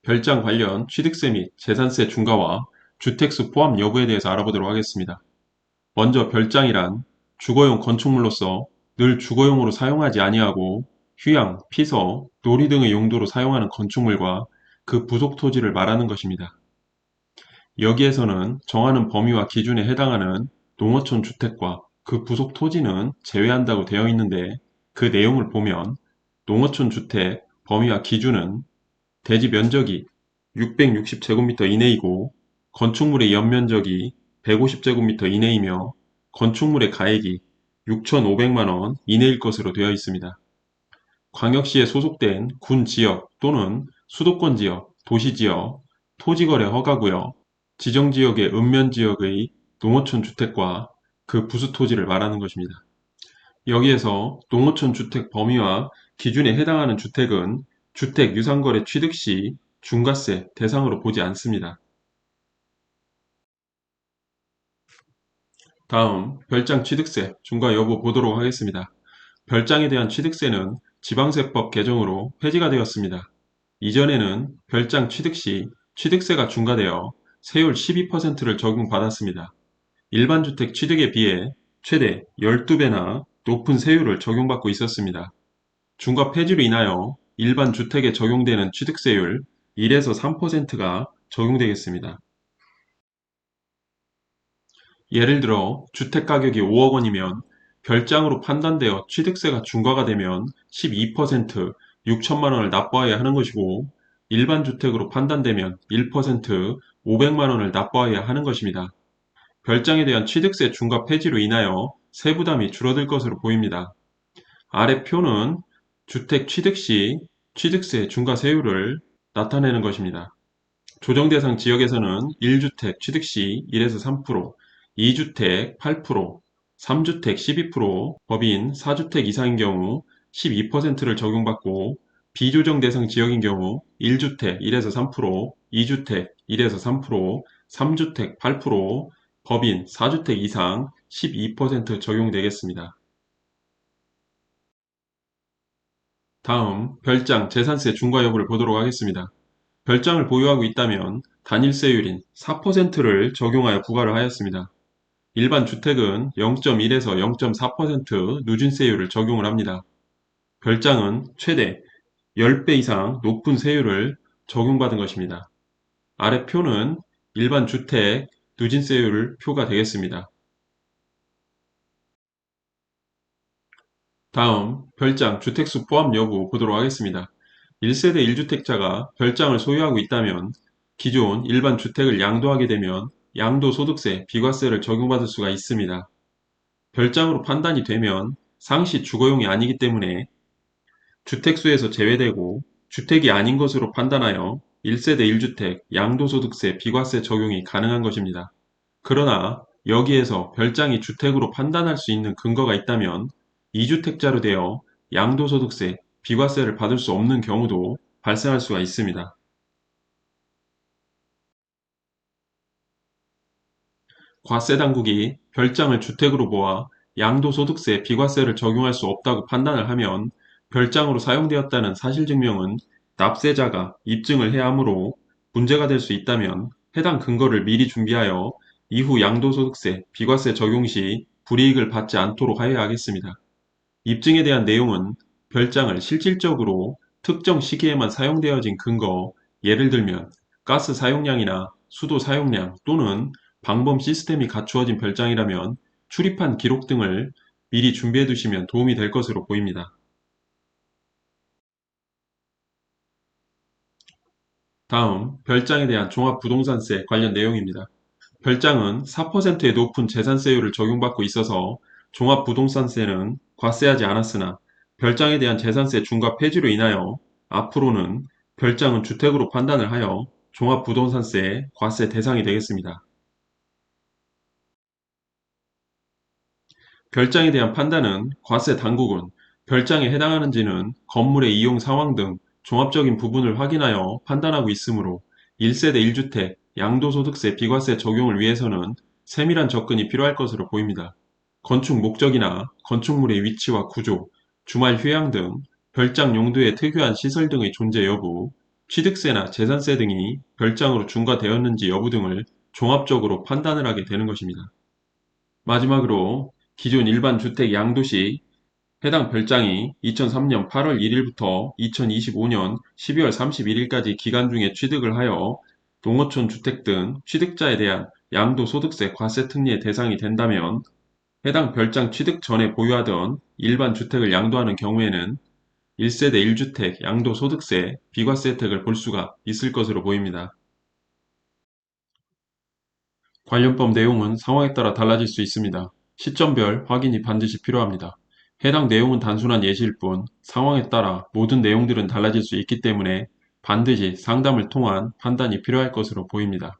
별장 관련 취득세 및 재산세 중과와 주택수 포함 여부에 대해서 알아보도록 하겠습니다. 먼저 별장이란 주거용 건축물로서 늘 주거용으로 사용하지 아니하고 휴양, 피서, 놀이 등의 용도로 사용하는 건축물과 그 부속 토지를 말하는 것입니다. 여기에서는 정하는 범위와 기준에 해당하는 농어촌 주택과 그 부속 토지는 제외한다고 되어 있는데 그 내용을 보면 농어촌 주택 범위와 기준은 대지 면적이 660제곱미터 이내이고 건축물의 연면적이 150제곱미터 이내이며 건축물의 가액이 6,500만원 이내일 것으로 되어 있습니다. 광역시에 소속된 군 지역 또는 수도권 지역, 도시 지역, 토지거래 허가구역, 지정지역의 읍면지역의 농어촌 주택과 그 부수 토지를 말하는 것입니다. 여기에서 농어촌 주택 범위와 기준에 해당하는 주택은 주택 유상거래 취득 시 중과세 대상으로 보지 않습니다. 다음 별장 취득세 중과 여부 보도록 하겠습니다. 별장에 대한 취득세는 지방세법 개정으로 폐지가 되었습니다. 이전에는 별장 취득 시 취득세가 중과되어 세율 12%를 적용받았습니다. 일반 주택 취득에 비해 최대 12배나 높은 세율을 적용받고 있었습니다. 중과 폐지로 인하여 일반 주택에 적용되는 취득세율 1에서 3%가 적용되겠습니다. 예를 들어 주택가격이 5억 원이면 별장으로 판단되어 취득세가 중과가 되면 12% 6천만 원을 납부해야 하는 것이고 일반 주택으로 판단되면 1% 500만 원을 납부해야 하는 것입니다. 별장에 대한 취득세 중과 폐지로 인하여 세부담이 줄어들 것으로 보입니다. 아래 표는 주택 취득 시 취득세 중과세율을 나타내는 것입니다. 조정 대상 지역에서는 1주택 취득 시 1에서 3%, 2주택 8%, 3주택 12%, 법인 4주택 이상인 경우 12%를 적용받고 비조정 대상 지역인 경우 1주택 1에서 3%, 2주택 1에서 3%, 3주택 8%, 법인 4주택 이상 12% 적용되겠습니다. 다음 별장 재산세 중과 여부를 보도록 하겠습니다. 별장을 보유하고 있다면 단일세율인 4%를 적용하여 부과를 하였습니다. 일반 주택은 0.1에서 0.4% 누진세율을 적용을 합니다. 별장은 최대 10배 이상 높은 세율을 적용받은 것입니다. 아래 표는 일반 주택 누진세율 표가 되겠습니다. 다음 별장 주택수 포함 여부 보도록 하겠습니다. 1세대 1주택자가 별장을 소유하고 있다면 기존 일반 주택을 양도하게 되면 양도소득세, 비과세를 적용받을 수가 있습니다. 별장으로 판단이 되면 상시 주거용이 아니기 때문에 주택수에서 제외되고 주택이 아닌 것으로 판단하여 1세대 1주택 양도소득세, 비과세 적용이 가능한 것입니다. 그러나 여기에서 별장이 주택으로 판단할 수 있는 근거가 있다면 2주택자로 되어 양도소득세, 비과세를 받을 수 없는 경우도 발생할 수가 있습니다. 과세당국이 별장을 주택으로 모아 양도소득세, 비과세를 적용할 수 없다고 판단을 하면 별장으로 사용되었다는 사실증명은 납세자가 입증을 해야 하므로 문제가 될 수 있다면 해당 근거를 미리 준비하여 이후 양도소득세, 비과세 적용 시 불이익을 받지 않도록 하여야 하겠습니다. 입증에 대한 내용은 별장을 실질적으로 특정 시기에만 사용되어진 근거, 예를 들면 가스 사용량이나 수도 사용량 또는 방범 시스템이 갖추어진 별장이라면 출입한 기록 등을 미리 준비해 두시면 도움이 될 것으로 보입니다. 다음, 별장에 대한 종합부동산세 관련 내용입니다. 별장은 4%의 높은 재산세율을 적용받고 있어서 종합부동산세는 과세하지 않았으나 별장에 대한 재산세 중과 폐지로 인하여 앞으로는 별장은 주택으로 판단을 하여 종합부동산세 과세 대상이 되겠습니다. 별장에 대한 판단은 과세 당국은 별장에 해당하는지는 건물의 이용 상황 등 종합적인 부분을 확인하여 판단하고 있으므로 1세대 1주택 양도소득세 비과세 적용을 위해서는 세밀한 접근이 필요할 것으로 보입니다. 건축 목적이나 건축물의 위치와 구조, 주말 휴양 등 별장 용도의 특유한 시설 등의 존재 여부, 취득세나 재산세 등이 별장으로 중과되었는지 여부 등을 종합적으로 판단을 하게 되는 것입니다. 마지막으로 기존 일반 주택 양도시 해당 별장이 2003년 8월 1일부터 2025년 12월 31일까지 기간 중에 취득을 하여 농어촌 주택 등 취득자에 대한 양도소득세 과세 특례의 대상이 된다면 해당 별장 취득 전에 보유하던 일반 주택을 양도하는 경우에는 1세대 1주택 양도소득세 비과세 혜택을 볼 수가 있을 것으로 보입니다. 관련법 내용은 상황에 따라 달라질 수 있습니다. 시점별 확인이 반드시 필요합니다. 해당 내용은 단순한 예시일 뿐 상황에 따라 모든 내용들은 달라질 수 있기 때문에 반드시 상담을 통한 판단이 필요할 것으로 보입니다.